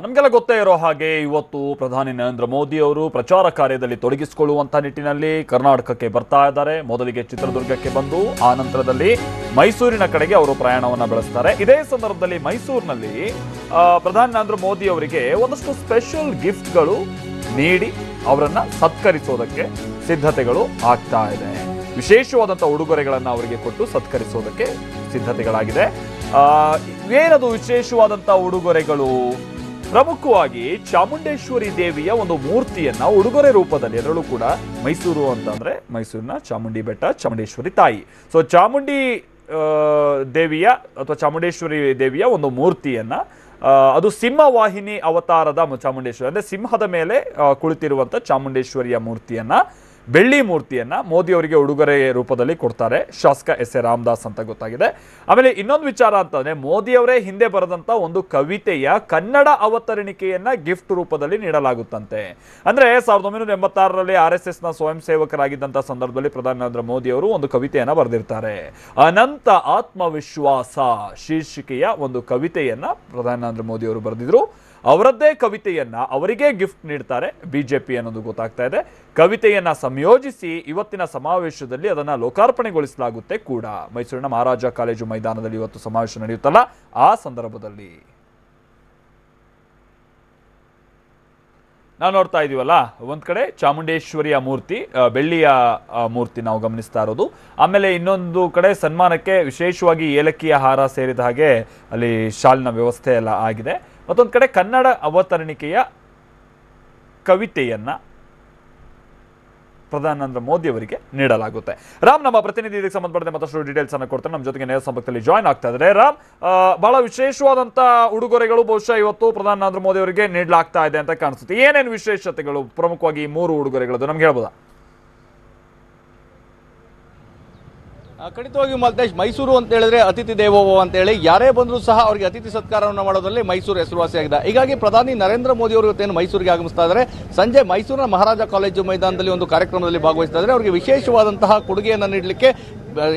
ನಮಗೆಲ್ಲ ಗೊತ್ತೇ ಇರೋ ಹಾಗೆ ಇವತ್ತು ಪ್ರಧಾನಿ ನರೇಂದ್ರ ಮೋದಿ ಅವರು ಪ್ರಚಾರ ಕಾರ್ಯದಲ್ಲಿ ತೊಡಗಿಸಿಕೊಳ್ಳುವಂತ ನಿಟ್ಟಿನಲ್ಲಿ ಕರ್ನಾಟಕಕ್ಕೆ ಬರ್ತಾ ಇದ್ದಾರೆ. ಮೊದಲಿಗೆ ಚಿತ್ರದುರ್ಗಕ್ಕೆ ಬಂದು ಆ ನಂತರದಲ್ಲಿ ಮೈಸೂರಿನ ಕಡೆಗೆ ಅವರು ಪ್ರಯಾಣವನ್ನ ಬೆಳೆಸ್ತಾರೆ. ಇದೇ ಸಂದರ್ಭದಲ್ಲಿ ಮೈಸೂರಿನಲ್ಲಿ ಪ್ರಧಾನಿ ನರೇಂದ್ರ ಮೋದಿ ಅವರಿಗೆ ಒಂದಷ್ಟು ಸ್ಪೆಷಲ್ ಗಿಫ್ಟ್ಗಳು ನೀಡಿ ಅವರನ್ನ ಸತ್ಕರಿಸೋದಕ್ಕೆ ಸಿದ್ಧತೆಗಳು ಆಗ್ತಾ ಇದೆ. ವಿಶೇಷವಾದಂತಹ ಉಡುಗೊರೆಗಳನ್ನ ಅವರಿಗೆ ಕೊಟ್ಟು ಸತ್ಕರಿಸೋದಕ್ಕೆ ಸಿದ್ಧತೆಗಳಾಗಿದೆ. ಏನದು ವಿಶೇಷವಾದಂತಹ ಉಡುಗೊರೆಗಳು? ಪ್ರಮುಖವಾಗಿ ಚಾಮುಂಡೇಶ್ವರಿ ದೇವಿಯ ಒಂದು ಮೂರ್ತಿಯನ್ನ ಉಡುಗೊರೆ ರೂಪದಲ್ಲಿ, ಅದರಲ್ಲೂ ಕೂಡ ಮೈಸೂರು ಅಂತಂದ್ರೆ ಮೈಸೂರಿನ ಚಾಮುಂಡಿ ಬೆಟ್ಟ, ಚಾಮುಂಡೇಶ್ವರಿ ತಾಯಿ. ಸೊ ಚಾಮುಂಡಿ ದೇವಿಯ ಅಥವಾ ಚಾಮುಂಡೇಶ್ವರಿ ದೇವಿಯ ಒಂದು ಮೂರ್ತಿಯನ್ನ, ಅದು ಸಿಂಹವಾಹಿನಿ ಅವತಾರದ ಚಾಮುಂಡೇಶ್ವರಿ ಅಂದ್ರೆ ಸಿಂಹದ ಮೇಲೆ ಕುಳಿತಿರುವಂತ ಚಾಮುಂಡೇಶ್ವರಿಯ ಮೂರ್ತಿಯನ್ನ, ಬೆಳ್ಳಿ ಮೂರ್ತಿಯನ್ನ ಮೋದಿ ಅವರಿಗೆ ಉಡುಗೊರೆ ರೂಪದಲ್ಲಿ ಕೊಡ್ತಾರೆ ಶಾಸಕ ಎಸ್.ಎ. ರಾಮದಾಸ್ ಅಂತ ಗೊತ್ತಾಗಿದೆ. ಆಮೇಲೆ ಇನ್ನೊಂದು ವಿಚಾರ ಅಂತಂದ್ರೆ ಮೋದಿ ಅವರೇ ಹಿಂದೆ ಬರೆದಂತ ಒಂದು ಕವಿತೆಯ ಕನ್ನಡ ಅವತರಣಿಕೆಯನ್ನ ಗಿಫ್ಟ್ ರೂಪದಲ್ಲಿ ನೀಡಲಾಗುತ್ತಂತೆ. ಅಂದ್ರೆ 1986ರಲ್ಲಿ RSS ನ ಸ್ವಯಂ ಸೇವಕರಾಗಿದ್ದಂತ ಸಂದರ್ಭದಲ್ಲಿ ಪ್ರಧಾನಿ ನರೇಂದ್ರ ಮೋದಿ ಅವರು ಒಂದು ಕವಿತೆಯನ್ನ ಬರೆದಿರ್ತಾರೆ. ಅನಂತ ಆತ್ಮವಿಶ್ವಾಸ ಶೀರ್ಷಿಕೆಯ ಒಂದು ಕವಿತೆಯನ್ನ ಪ್ರಧಾನಿ ನರೇಂದ್ರ ಮೋದಿ ಅವರು ಬರೆದಿದ್ರು. ಅವರದ್ದೇ ಕವಿತೆಯನ್ನ ಅವರಿಗೆ ಗಿಫ್ಟ್ ನೀಡ್ತಾರೆ ಬಿಜೆಪಿ ಅನ್ನೋದು ಗೊತ್ತಾಗ್ತಾ ಇದೆ. ಕವಿತೆಯನ್ನ ಸಂಯೋಜಿಸಿ ಇವತ್ತಿನ ಸಮಾವೇಶದಲ್ಲಿ ಅದನ್ನ ಲೋಕಾರ್ಪಣೆಗೊಳಿಸಲಾಗುತ್ತೆ ಕೂಡ. ಮೈಸೂರಿನ ಮಹಾರಾಜ ಕಾಲೇಜು ಮೈದಾನದಲ್ಲಿ ಇವತ್ತು ಸಮಾವೇಶ ನಡೆಯುತ್ತಲ್ಲ, ಆ ಸಂದರ್ಭದಲ್ಲಿ ನಾವು ನೋಡ್ತಾ ಇದೀವಲ್ಲ, ಒಂದ್ ಕಡೆ ಚಾಮುಂಡೇಶ್ವರಿಯ ಮೂರ್ತಿ, ಬೆಳ್ಳಿಯ ಮೂರ್ತಿ ನಾವು ಗಮನಿಸ್ತಾ ಇರೋದು. ಆಮೇಲೆ ಇನ್ನೊಂದು ಕಡೆ ಸನ್ಮಾನಕ್ಕೆ ವಿಶೇಷವಾಗಿ ಏಲಕ್ಕಿಯ ಹಾರ ಸೇರಿದ ಹಾಗೆ ಅಲ್ಲಿ ಶಾಲಿನ ವ್ಯವಸ್ಥೆ ಎಲ್ಲ ಆಗಿದೆ. ಮತ್ತೊಂದು ಕಡೆ ಕನ್ನಡ ಅವತರಣಿಕೆಯ ಕವಿತೆಯನ್ನ ಪ್ರಧಾನಿ ನರೇಂದ್ರ ಮೋದಿ ಅವರಿಗೆ ನೀಡಲಾಗುತ್ತೆ. ರಾಮ್, ನಮ್ಮ ಪ್ರತಿನಿಧಿ ಇದಕ್ಕೆ ಸಂಬಂಧಪಟ್ಟಂತೆ ಮತ್ತಷ್ಟು ಡೀಟೇಲ್ಸ್ ಅನ್ನು ಕೊಡ್ತಾರೆ. ನಮ್ಮ ಜೊತೆಗೆ ನೇರ ಸಂಪರ್ಕದಲ್ಲಿ ಜಾಯ್ನ್ ಆಗ್ತಾ ಇದ್ದಾರೆ. ರಾಮ್, ಬಹಳ ವಿಶೇಷವಾದಂತಹ ಉಡುಗೊರೆಗಳು ಬಹುಶಃ ಇವತ್ತು ಪ್ರಧಾನಿ ನರೇಂದ್ರ ಮೋದಿ ಅವರಿಗೆ ನೀಡಲಾಗ್ತಾ ಇದೆ ಅಂತ ಕಾಣಿಸುತ್ತೆ. ಏನೇನು ವಿಶೇಷತೆಗಳು ಪ್ರಮುಖವಾಗಿ ಈ 3 ಉಡುಗೊರೆಗಳದ್ದು ನಮ್ಗೆ ಹೇಳ್ಬೋದಾ? ಖಂಡಿತವಾಗಿ ಮಲ್ತೇಶ್, ಮೈಸೂರು ಅಂತ ಹೇಳಿದ್ರೆ ಅತಿಥಿ ದೇವೋಭವ ಅಂತ ಹೇಳಿ ಯಾರೇ ಬಂದರೂ ಸಹ ಅವರಿಗೆ ಅತಿಥಿ ಸತ್ಕಾರವನ್ನು ಮಾಡೋದ್ರಲ್ಲಿ ಮೈಸೂರು ಹೆಸರುವಾಸಿಯಾಗಿದೆ. ಹೀಗಾಗಿ ಪ್ರಧಾನಿ ನರೇಂದ್ರ ಮೋದಿ ಅವರು ಇವತ್ತೇನು ಮೈಸೂರಿಗೆ ಆಗಮಿಸ್ತಾ ಇದ್ದಾರೆ, ಸಂಜೆ ಮೈಸೂರಿನ ಮಹಾರಾಜ ಕಾಲೇಜು ಮೈದಾನದಲ್ಲಿ ಒಂದು ಕಾರ್ಯಕ್ರಮದಲ್ಲಿ ಭಾಗವಹಿಸ್ತಾ ಇದ್ದಾರೆ. ಅವರಿಗೆ ವಿಶೇಷವಾದಂತಹ ಕೊಡುಗೆಯನ್ನು ನೀಡಲಿಕ್ಕೆ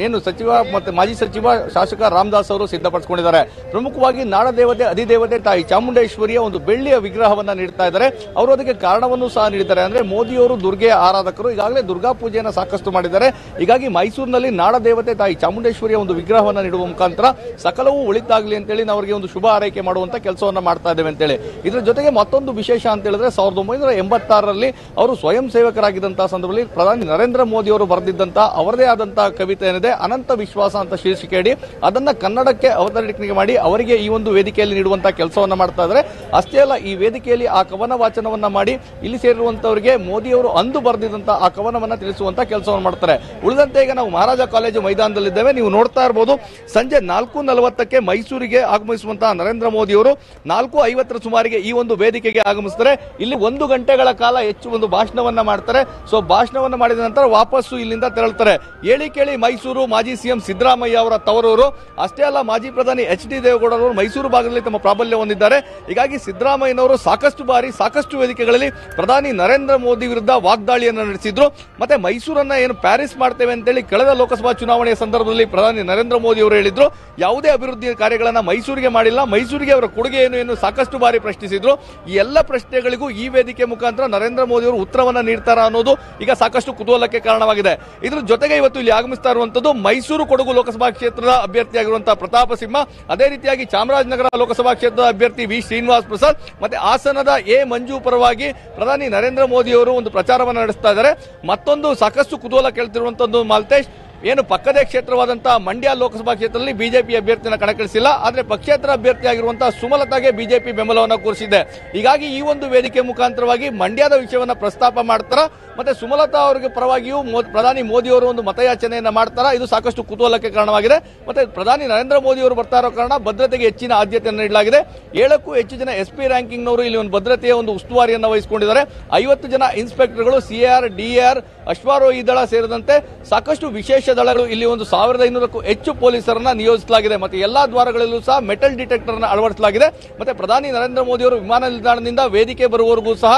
ಏನು ಸಚಿವ ಮತ್ತು ಮಾಜಿ ಸಚಿವ ಶಾಸಕ ರಾಮದಾಸ್ ಅವರು ಸಿದ್ಧಪಡಿಸಿಕೊಂಡಿದ್ದಾರೆ. ಪ್ರಮುಖವಾಗಿ ನಾಡದೇವತೆ ಅಧಿದೇವತೆ ತಾಯಿ ಚಾಮುಂಡೇಶ್ವರಿಯ ಒಂದು ಬೆಳ್ಳಿಯ ವಿಗ್ರಹವನ್ನ ನೀಡ್ತಾ ಇದ್ದಾರೆ. ಅವರು ಅದಕ್ಕೆ ಕಾರಣವನ್ನು ಸಹ ನೀಡಿದ್ದಾರೆ. ಅಂದ್ರೆ ಮೋದಿಯವರು ದುರ್ಗೆಯ ಆರಾಧಕರು, ಈಗಾಗಲೇ ದುರ್ಗಾ ಪೂಜೆಯನ್ನು ಸಾಕಷ್ಟು ಮಾಡಿದ್ದಾರೆ. ಹೀಗಾಗಿ ಮೈಸೂರಿನಲ್ಲಿ ನಾಡದೇವತೆ ತಾಯಿ ಚಾಮುಂಡೇಶ್ವರಿಯ ಒಂದು ವಿಗ್ರಹವನ್ನು ನೀಡುವ ಮುಖಾಂತರ ಸಕಲವೂ ಒಳಿತಾಗಲಿ ಅಂತೇಳಿ ನಾವು ಅವರಿಗೆ ಒಂದು ಶುಭ ಆರೈಕೆ ಮಾಡುವಂತ ಕೆಲಸವನ್ನ ಮಾಡ್ತಾ ಇದ್ದೇವೆ ಅಂತೇಳಿ. ಇದರ ಜೊತೆಗೆ ಮತ್ತೊಂದು ವಿಶೇಷ ಅಂತ ಹೇಳಿದ್ರೆ 1986ರಲ್ಲಿ ಅವರು ಸ್ವಯಂ ಸೇವಕರಾಗಿದ್ದಂತಹ ಸಂದರ್ಭದಲ್ಲಿ ಪ್ರಧಾನಿ ನರೇಂದ್ರ ಮೋದಿ ಅವರು ಬರೆದಿದ್ದಂತಹ ಅವರದೇ ಆದಂತಹ ಕವಿತೆ ಏನಿದೆ ಅನಂತ ವಿಶ್ವಾಸ ಅಂತ ಶೀರ್ಷಿಕೆ ಅಡಿ ಅದನ್ನ ಕನ್ನಡಕ್ಕೆ ಅವತರಣಿಕೆ ಮಾಡಿ ಅವರಿಗೆ ಈ ಒಂದು ವೇದಿಕೆಯಲ್ಲಿ ನೀಡುವಂತಹ ಕೆಲಸವನ್ನ ಮಾಡ್ತಾ ಇದ್ದಾರೆ. ಅಷ್ಟೇ ಅಲ್ಲ, ಈ ವೇದಿಕೆಯಲ್ಲಿ ಆ ಕವನ ವಾಚನವನ್ನ ಮಾಡಿ ಇಲ್ಲಿ ಸೇರಿರುವಂತವರಿಗೆ ಮೋದಿ ಅವರು ಅಂದು ಬರೆದಿದ್ದಂತಹ ಆ ಕವನವನ್ನ ತಿಳಿಸುವಂತ ಕೆಲಸವನ್ನು ಮಾಡ್ತಾರೆ. ಉಳಿದಂತೆ ಈಗ ನಾವು ಮಹಾರಾಜ ಕಾಲೇಜು ಮೈದಾನದಲ್ಲಿದ್ದೇವೆ. ನೀವು ನೋಡ್ತಾ ಇರಬಹುದು, ಸಂಜೆ 4:40ಕ್ಕೆ ಮೈಸೂರಿಗೆ ಆಗಮಿಸುವಂತಹ ನರೇಂದ್ರ ಮೋದಿ ಅವರು 4:50 ಸುಮಾರಿಗೆ ಈ ಒಂದು ವೇದಿಕೆಗೆ ಆಗಮಿಸ್ತಾರೆ. ಇಲ್ಲಿ 1 ಗಂಟೆಗಳ ಕಾಲ ಹೆಚ್ಚು ಒಂದು ಭಾಷಣವನ್ನ ಮಾಡ್ತಾರೆ. ಸೊ ಭಾಷಣವನ್ನ ಮಾಡಿದ ನಂತರ ವಾಪಸ್ಸು ಇಲ್ಲಿಂದ ತೆರಳುತ್ತಾರೆ. ಹೇಳಿ ಕೇಳಿ ಮೈಸೂರು ಮಾಜಿ ಸಿಎಂ ಸಿದ್ದರಾಮಯ್ಯ ಅವರ ತವರೂರು. ಅಷ್ಟೇ ಅಲ್ಲ, ಮಾಜಿ ಪ್ರಧಾನಿ ಎಚ್.ಡಿ. ದೇವೇಗೌಡರವರು ಮೈಸೂರು ಭಾಗದಲ್ಲಿ ತಮ್ಮ ಪ್ರಾಬಲ್ಯ ಹೊಂದಿದ್ದಾರೆ. ಹೀಗಾಗಿ ಸಿದ್ದರಾಮಯ್ಯನವರು ಸಾಕಷ್ಟು ಬಾರಿ ಸಾಕಷ್ಟು ವೇದಿಕೆಗಳಲ್ಲಿ ಪ್ರಧಾನಿ ನರೇಂದ್ರ ಮೋದಿ ವಿರುದ್ಧ ವಾಗ್ದಾಳಿಯನ್ನು ನಡೆಸಿದ್ರು. ಮತ್ತೆ ಮೈಸೂರನ್ನ ಏನು ಪ್ಯಾರಿಸ್ ಮಾಡ್ತೇವೆ ಅಂತೇಳಿ ಕಳೆದ ಲೋಕಸಭಾ ಚುನಾವಣೆಯ ಸಂದರ್ಭದಲ್ಲಿ ಪ್ರಧಾನಿ ನರೇಂದ್ರ ಮೋದಿ ಅವರು ಹೇಳಿದ್ರು. ಯಾವುದೇ ಅಭಿವೃದ್ಧಿ ಕಾರ್ಯಗಳನ್ನ ಮೈಸೂರಿಗೆ ಮಾಡಿಲ್ಲ, ಮೈಸೂರಿಗೆ ಅವರ ಕೊಡುಗೆ ಏನು ಸಾಕಷ್ಟು ಬಾರಿ ಪ್ರಶ್ನಿಸಿದ್ರು. ಈ ಎಲ್ಲ ಪ್ರಶ್ನೆಗಳಿಗೂ ಈ ವೇದಿಕೆ ಮುಖಾಂತರ ನರೇಂದ್ರ ಮೋದಿ ಅವರು ಉತ್ತರವನ್ನ ನೀಡ್ತಾರ ಅನ್ನೋದು ಈಗ ಸಾಕಷ್ಟು ಕುತೂಹಲಕ್ಕೆ ಕಾರಣವಾಗಿದೆ. ಇದ್ರ ಜೊತೆಗೆ ಇವತ್ತು ಇಲ್ಲಿ ಆಗಮಿಸ್ತಾ ಇರುವಂತದ್ದು ಮೈಸೂರು ಕೊಡಗು ಲೋಕಸಭಾ ಕ್ಷೇತ್ರದ ಅಭ್ಯರ್ಥಿಯಾಗಿರುವಂತಹ ಪ್ರತಾಪ ಸಿಂಹ, ಅದೇ ರೀತಿಯಾಗಿ ಚಾಮರಾಜನಗರ ಲೋಕಸಭಾ ಕ್ಷೇತ್ರದ ಅಭ್ಯರ್ಥಿ ವಿ ಶ್ರೀನಿವಾಸ್ ಪ್ರಸಾದ್, ಮತ್ತೆ ಹಾಸನದ ಎ ಮಂಜು ಪರವಾಗಿ ಪ್ರಧಾನಿ ನರೇಂದ್ರ ಮೋದಿ ಅವರು ಒಂದು ಪ್ರಚಾರವನ್ನು ನಡೆಸ್ತಾ ಇದ್ದಾರೆ. ಮತ್ತೊಂದು ಸಾಕಷ್ಟು ಕುತೂಹಲ ಕೇಳ್ತಿರುವಂತದ್ದು ಮಾಲ್ತೇಶ್, ಏನು ಪಕ್ಕದೇ ಕ್ಷೇತ್ರವಾದಂತಹ ಮಂಡ್ಯ ಲೋಕಸಭಾ ಕ್ಷೇತ್ರದಲ್ಲಿ ಬಿಜೆಪಿ ಅಭ್ಯರ್ಥಿಯನ್ನು ಕಣಕ್ಕಿಳಿಸಿಲ್ಲ, ಆದರೆ ಪಕ್ಷೇತರ ಅಭ್ಯರ್ಥಿಯಾಗಿರುವಂತಹ ಸುಮಲತಾಗೆ ಬಿಜೆಪಿ ಬೆಂಬಲವನ್ನು ಕೋರಿಸಿದೆ. ಹೀಗಾಗಿ ಈ ಒಂದು ವೇದಿಕೆ ಮುಖಾಂತರವಾಗಿ ಮಂಡ್ಯದ ವಿಷಯವನ್ನ ಪ್ರಸ್ತಾಪ ಮಾಡ್ತಾರ, ಮತ್ತೆ ಸುಮಲತಾ ಅವರಿಗೆ ಪರವಾಗಿಯೂ ಪ್ರಧಾನಿ ಮೋದಿ ಅವರು ಒಂದು ಮತಯಾಚನೆಯನ್ನ ಮಾಡ್ತಾರ. ಇದು ಸಾಕಷ್ಟು ಕುತೂಹಲಕ್ಕೆ ಕಾರಣವಾಗಿದೆ. ಮತ್ತೆ ಪ್ರಧಾನಿ ನರೇಂದ್ರ ಮೋದಿ ಅವರು ಬರ್ತಾ ಇರೋ ಕಾರಣ ಭದ್ರತೆಗೆ ಹೆಚ್ಚಿನ ಆದ್ಯತೆಯನ್ನು ನೀಡಲಾಗಿದೆ. 7ಕ್ಕೂ ಹೆಚ್ಚು ಜನ SP ರ್ಯಾಂಕಿಂಗ್ನವರು ಇಲ್ಲಿ ಒಂದು ಭದ್ರತೆಯ ಒಂದು ಉಸ್ತುವಾರಿಯನ್ನು ವಹಿಸಿಕೊಂಡಿದ್ದಾರೆ. 50 ಜನ ಇನ್ಸ್ಪೆಕ್ಟರ್ಗಳು, CAR, DAR, ಅಶ್ವಾರೋಹಿ ದಳ ಸೇರಿದಂತೆ ಸಾಕಷ್ಟು ವಿಶೇಷ ದಳಗಳು ಇಲ್ಲಿ ಒಂದು 1500ಕ್ಕೂ ಹೆಚ್ಚು ಪೊಲೀಸರನ್ನ ನಿಯೋಜಿಸಲಾಗಿದೆ. ಮತ್ತೆ ಎಲ್ಲಾ ದ್ವಾರಗಳಲ್ಲೂ ಸಹ ಮೆಟಲ್ ಡಿಟೆಕ್ಟರ್ ಅನ್ನು ಅಳವಡಿಸಲಾಗಿದೆ. ಮತ್ತೆ ಪ್ರಧಾನಿ ನರೇಂದ್ರ ಮೋದಿ ಅವರು ವಿಮಾನ ನಿಲ್ದಾಣದಿಂದ ವೇದಿಕೆ ಬರುವವರೆಗೂ ಸಹ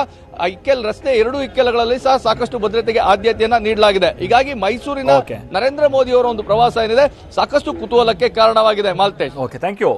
ರಸ್ತೆ 2 ಇಕ್ಕೆಲಗಳಲ್ಲಿ ಸಹ ಸಾಕಷ್ಟು ಭದ್ರತೆಗೆ ಆದ್ಯತೆಯನ್ನ ನೀಡಲಾಗಿದೆ. ಹೀಗಾಗಿ ಮೈಸೂರಿನ ನರೇಂದ್ರ ಮೋದಿ ಅವರ ಒಂದು ಪ್ರವಾಸ ಏನಿದೆ ಸಾಕಷ್ಟು ಕುತೂಹಲಕ್ಕೆ ಕಾರಣವಾಗಿದೆ. Maltesh, thank you.